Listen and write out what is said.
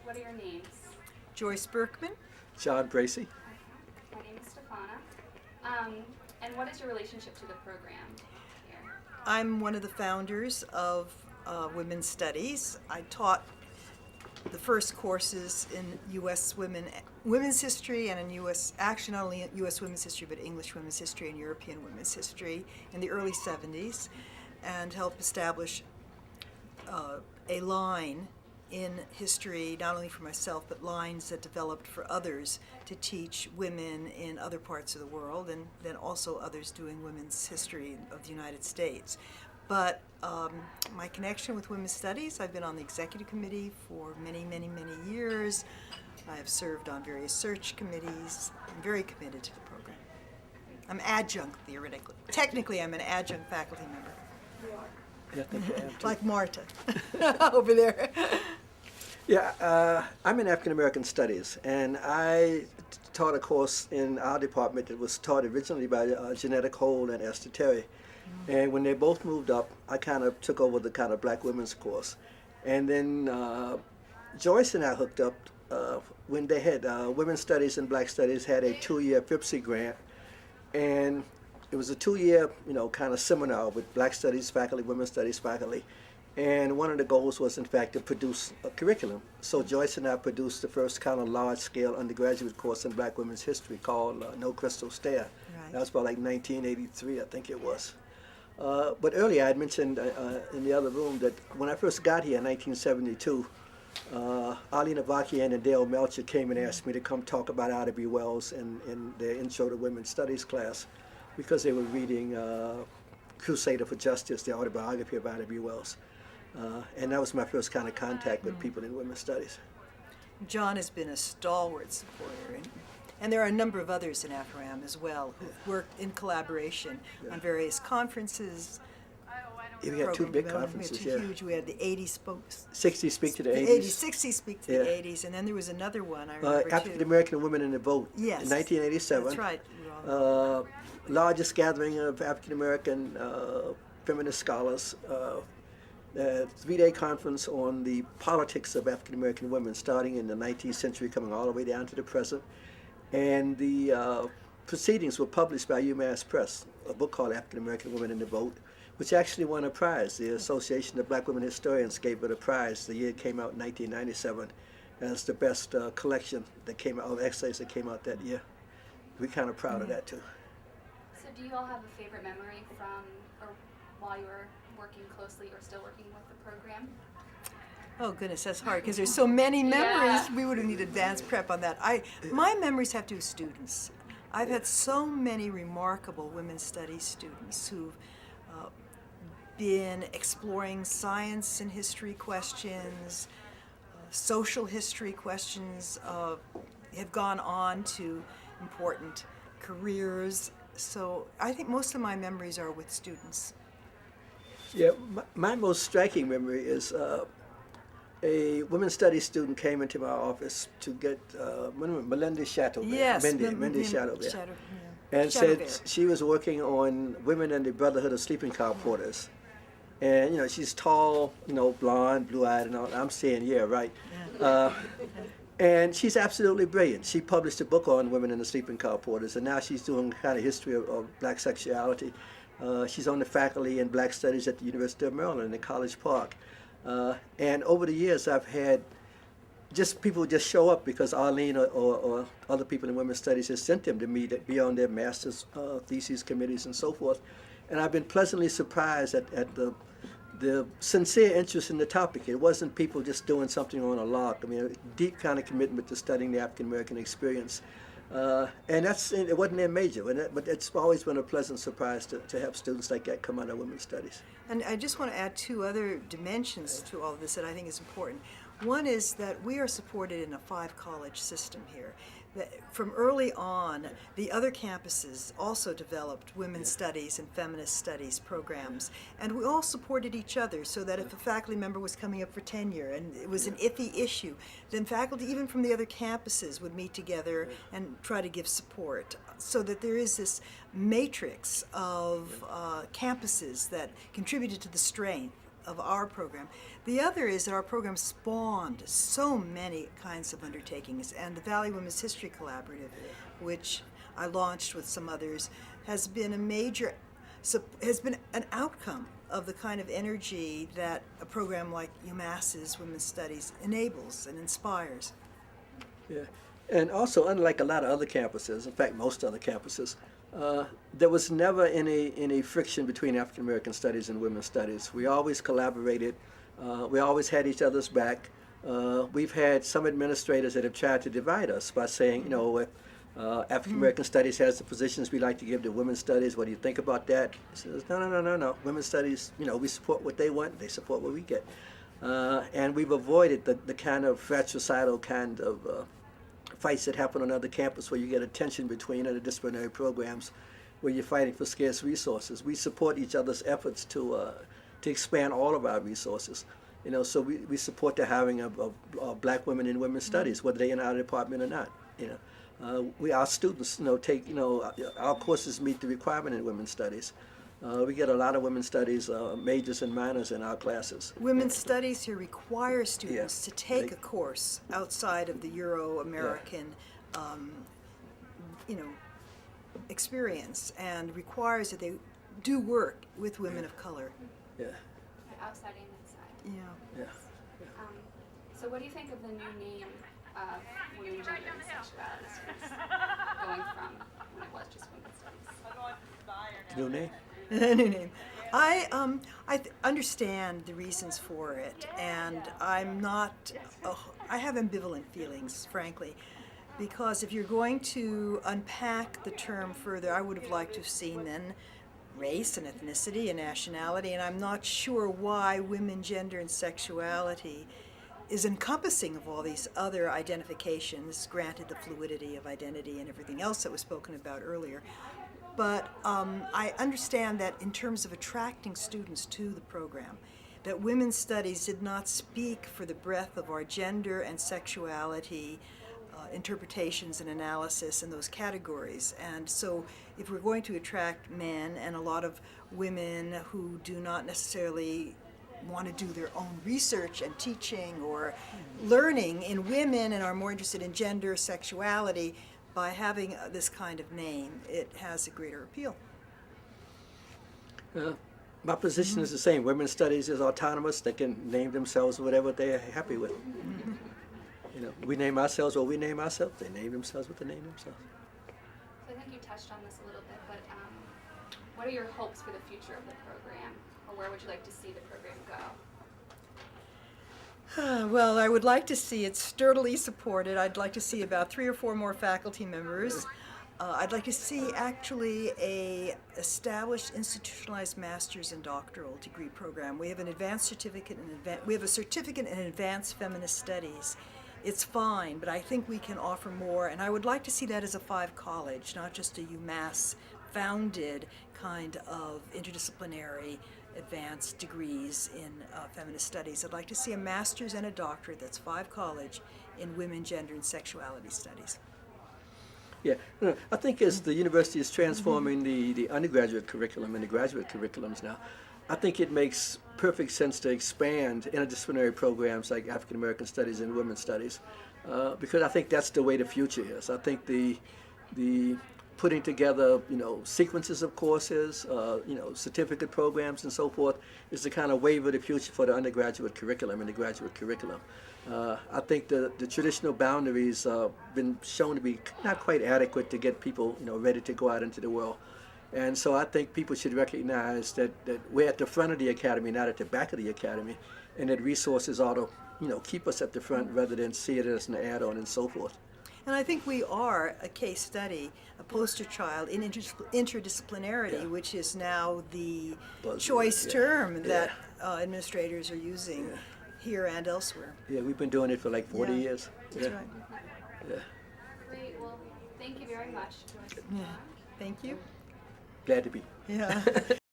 What are your names? Joyce Berkman. John Bracey. My name is Stefana. And what is your relationship to the program here? I'm one of the founders of Women's Studies. I taught the first courses in U.S. women's history and in U.S. actually not only U.S. women's history but English women's history and European women's history in the early 70s, and helped establish a line in history, not only for myself, but lines that developed for others to teach women in other parts of the world, and then also others doing women's history of the United States. But my connection with women's studies, I've been on the executive committee for many, many, many years. I have served on various search committees. I'm very committed to the program. I'm adjunct, theoretically. Technically, I'm an adjunct faculty member. Yeah, I think I am too. Like Marta over there. Yeah, I'm in African American Studies, and I taught a course in our department that was taught originally by Janetta Cole and Esther Terry. And when they both moved up, I kind of took over the kind of black women's course. And then Joyce and I hooked up when they had Women's Studies and Black Studies had a 2-year FIPSI grant. And it was a 2-year, kind of seminar with Black Studies faculty, Women's Studies faculty. And one of the goals was, in fact, to produce a curriculum. So Joyce and I produced the first kind of large-scale undergraduate course in Black women's history called No Crystal Stair. Right. That was about like 1983, I think it was. But earlier I had mentioned in the other room that when I first got here in 1972, Ali Navakian and Dale Melcher came and asked me to come talk about Ida B. Wells in their Intro to Women's Studies class because they were reading Crusader for Justice, the autobiography of Ida B. Wells. And that was my first kind of contact with people in women's studies. John has been a stalwart supporter, and there are a number of others in AFRAM as well who've worked in collaboration on various conferences. Yeah, we had two big program conferences, development. We had two yeah. huge. We had the 80s spokes. 60 Speak to the 80s. 60 Speak to Yeah. the 80s, and then there was another one I remember African too. American Women in the Vote Yes. in 1987. That's right. We were all- Largest gathering of African American feminist scholars. 3-day conference on the politics of African American women, starting in the 19th century, coming all the way down to the present. And the proceedings were published by UMass Press, a book called African American Women in the Vote, which actually won a prize. The Association of Black Women Historians gave it a prize the year it came out in 1997 as the best collection that came out, of essays that came out that year. We're kind of proud of that too. So do you all have a favorite memory from or while you were working closely or still working with the program? Oh goodness, that's hard because there's so many memories. Yeah. We would have needed advanced prep on that. My memories have to do with students. I've had so many remarkable women's studies students who've been exploring science and history questions, social history questions, have gone on to important careers. So I think most of my memories are with students. Yeah, my most striking memory is a women's studies student came into my office to get Melinda Chateau. Yes, Mindy Chateau. Chateau, And Chateau said she was working on women in the Brotherhood of Sleeping Car Porters. And, she's tall, blonde, blue-eyed and all. I'm saying, yeah, right. And she's absolutely brilliant. She published a book on women in the sleeping car porters, and now she's doing kind of history of black sexuality. She's on the faculty in Black Studies at the University of Maryland in College Park. And over the years, I've had people just show up because Arlene or other people in women's studies has sent them to me to be on their master's theses committees and so forth. And I've been pleasantly surprised at the sincere interest in the topic. It wasn't people just doing something on a lark. I mean, a deep kind of commitment to studying the African American experience. And it wasn't their major, but it's always been a pleasant surprise to have students like that come out of women's studies. And I just want to add two other dimensions to all of this that I think is important. One is that we are supported in a 5-college system here. From early on, the other campuses also developed women's studies and feminist studies programs, and we all supported each other so that if a faculty member was coming up for tenure and it was an iffy issue, then faculty even from the other campuses would meet together and try to give support, so that there is this matrix of campuses that contributed to the strength of our program. The other is that our program spawned so many kinds of undertakings, and the Valley Women's History Collaborative, which I launched with some others, has been has been an outcome of the kind of energy that a program like UMass's Women's Studies enables and inspires. Yeah, and also unlike a lot of other campuses, in fact most other campuses, there was never any friction between African American studies and women's studies. We always collaborated. We always had each other's back. We've had some administrators that have tried to divide us by saying, if African American studies has the positions we like to give to women's studies, what do you think about that? He says, no. Women's studies, we support what they want, they support what we get. And we've avoided the kind of fratricidal kind of fights that happen on other campuses where you get a tension between interdisciplinary programs where you're fighting for scarce resources. We support each other's efforts to expand all of our resources. So we support the hiring of black women in women's studies, whether they're in our department or not. Our students, take, our courses meet the requirement in women's studies. We get a lot of women's studies majors and minors in our classes. Women's studies here require students to take a course outside of the Euro-American, experience, and requires that they do work with women of color. Yeah. Outside and inside. Yeah. So what do you think of the new name of Women, Gender, and Sexuality Studies, going from when it was just Women's Studies? New name? New name. I understand the reasons for it, and I'm not. I have ambivalent feelings, frankly, because if you're going to unpack the term further, I would have liked to have seen then race and ethnicity and nationality, and I'm not sure why women, gender, and sexuality is encompassing of all these other identifications, granted the fluidity of identity and everything else that was spoken about earlier. But I understand that in terms of attracting students to the program, that women's studies did not speak for the breadth of our gender and sexuality interpretations and analysis in those categories. And so if we're going to attract men and a lot of women who do not necessarily want to do their own research and teaching or learning in women and are more interested in gender, sexuality, by having this kind of name, it has a greater appeal. My position is the same. Women's studies is autonomous. They can name themselves whatever they're happy with. We name ourselves what we name ourselves. They name themselves what they name themselves. So I think you touched on this a little bit, but what are your hopes for the future of the program, or where would you like to see the program go? Well, I would like to see it sturdily supported. I'd like to see about 3 or 4 more faculty members. I'd like to see actually a established institutionalized master's and doctoral degree program. We have an advanced certificate we have a certificate in advanced feminist studies. It's fine, but I think we can offer more, and I would like to see that as a 5-college, not just a UMass founded kind of interdisciplinary advanced degrees in feminist studies. I'd like to see a master's and a doctorate that's 5-college in women, gender, and sexuality studies. Yeah, I think as the university is transforming the undergraduate curriculum and the graduate curriculums now, I think it makes perfect sense to expand interdisciplinary programs like African American Studies and Women's Studies, because I think that's the way the future is. I think the putting together, sequences of courses, certificate programs and so forth is the kind of wave of the future for the undergraduate curriculum and the graduate curriculum. I think the traditional boundaries have been shown to be not quite adequate to get people, ready to go out into the world. And so I think people should recognize that we're at the front of the academy, not at the back of the academy, and that resources ought to, keep us at the front rather than see it as an add-on and so forth. And I think we are a case study, a poster child in interdisciplinarity, which is now the choice term that administrators are using here and elsewhere. Yeah, we've been doing it for like 40 years. That's right. Yeah. Great. Well, thank you very much. Yeah. Thank you. Glad to be. Yeah.